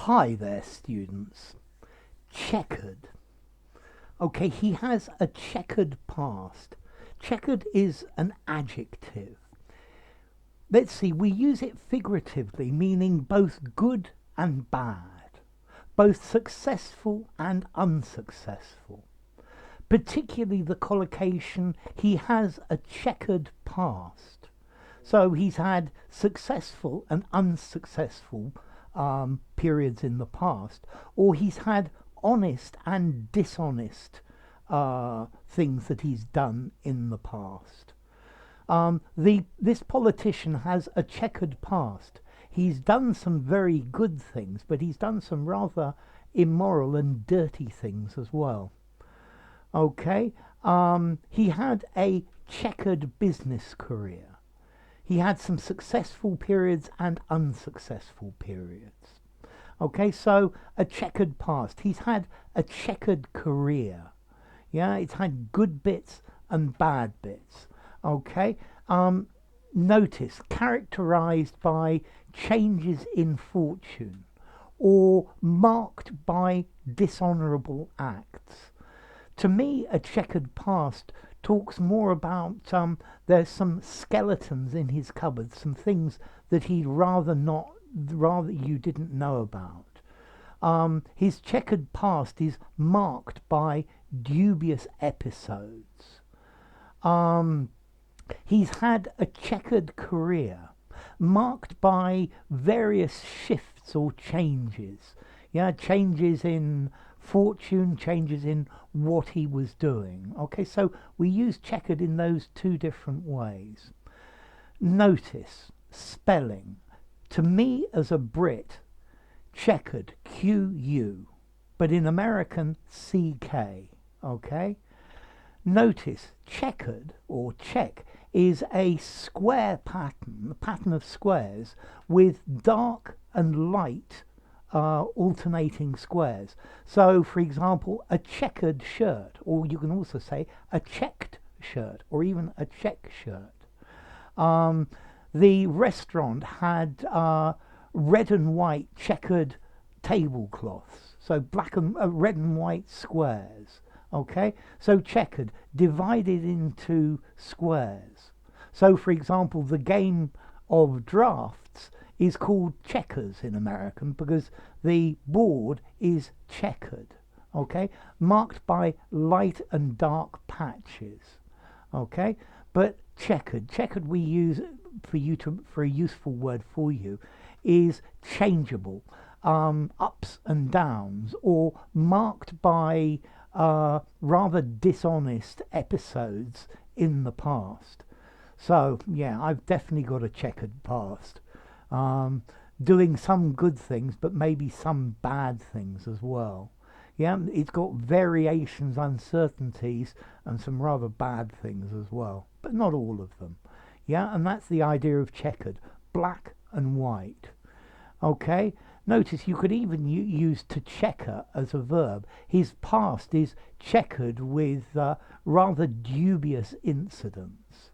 Hi there, students. Checkered. Okay, he has a checkered past. Checkered is an adjective. Let's see, we use it figuratively, meaning both good and bad, both successful and unsuccessful. Particularly the collocation, he has a checkered past. So he's had successful and unsuccessful periods in the past, or he's had honest and dishonest things that he's done in the past. This politician has a checkered past. He's done some very good things, but he's done some rather immoral and dirty things as well. Okay, he had a checkered business career. He had some successful periods and unsuccessful periods. Okay, so a checkered past. He's had a checkered career. Yeah, it's had good bits and bad bits. Okay, notice characterized by changes in fortune or marked by dishonorable acts. To me, a checkered past talks more about there's some skeletons in his cupboard, some things that he'd rather you didn't know about. His checkered past is marked by dubious episodes. He's had a checkered career marked by various shifts or changes. Yeah, changes in fortune, changes in what he was doing. Okay, so we use checkered in those two different ways. Notice spelling. To me, as a Brit, checkered, Q-U, but in American, C-K. Okay? Notice checkered or check is a square pattern, a pattern of squares with dark and light alternating squares. So, for example, a checkered shirt, or you can also say a checked shirt, or even a check shirt. The restaurant had red and white checkered tablecloths, so red and white squares. Okay, so checkered, divided into squares. So, for example, the game of drafts is called checkers in American because the board is checkered. Okay, marked by light and dark patches. Okay, but checkered we use for a useful word for you is changeable, ups and downs, or marked by rather dishonest episodes in the past. So yeah, I've definitely got a checkered past, doing some good things but maybe some bad things as well. Yeah, it's got variations, uncertainties, and some rather bad things as well, but not all of them. Yeah, and that's the idea of checkered, black and white. Okay, notice you could even use to checker as a verb. His past is checkered with rather dubious incidents.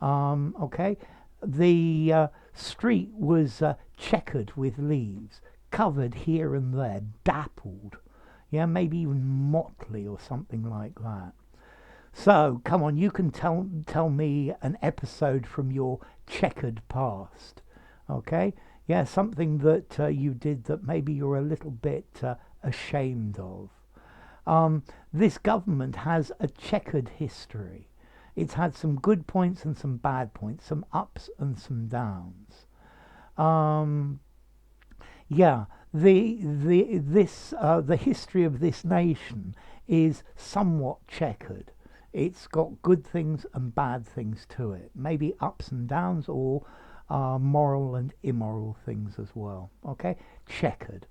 Okay, the street was checkered with leaves, covered here and there, dappled. Yeah, maybe even motley or something like that. So, come on, you can tell me an episode from your checkered past. Okay? Yeah, something that you did that maybe you're a little bit ashamed of. This government has a checkered history. It's had some good points and some bad points, some ups and some downs. Yeah, the history of this nation is somewhat checkered. It's got good things and bad things to it, maybe ups and downs, or moral and immoral things as well. Okay, checkered.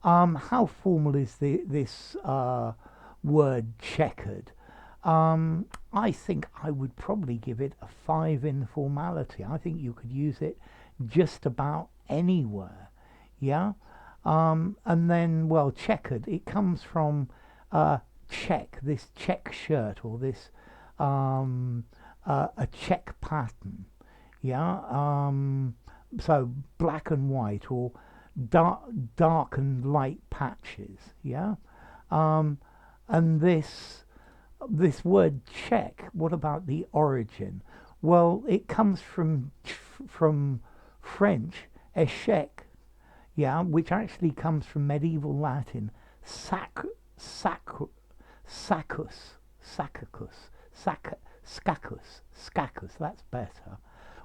How formal is this word checkered? I think I would probably give it a 5 in formality. I think you could use it just about anywhere. Yeah, and then, well, checkered. It comes from check, this check shirt, or this a check pattern. Yeah, so black and white, or dark, dark and light patches. Yeah, um, and this word check. What about the origin? Well, it comes from French échec. Yeah, which actually comes from medieval Latin sac sac sacus sacacus scacus scacus. That's better.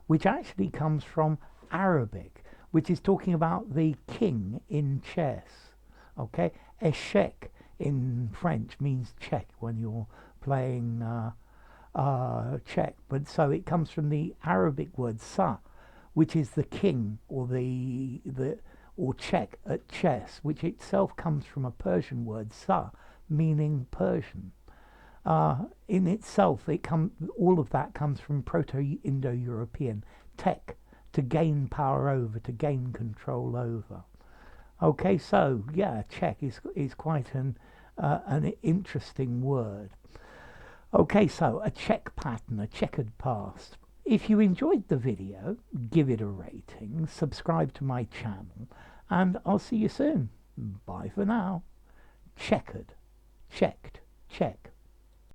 Which actually comes from Arabic, which is talking about the king in chess. Okay, échec in French means check when you're playing check, but so it comes from the Arabic word sa, which is the king or the or check at chess, which itself comes from a Persian word sa, meaning Persian. In itself, all of that comes from Proto-Indo-European tech, to gain power over, to gain control over. Okay, so yeah, check is quite an interesting word. Okay, so a check pattern, a checkered past. If you enjoyed the video, give it a rating, subscribe to my channel, and I'll see you soon. Bye for now. Checkered, checked, check.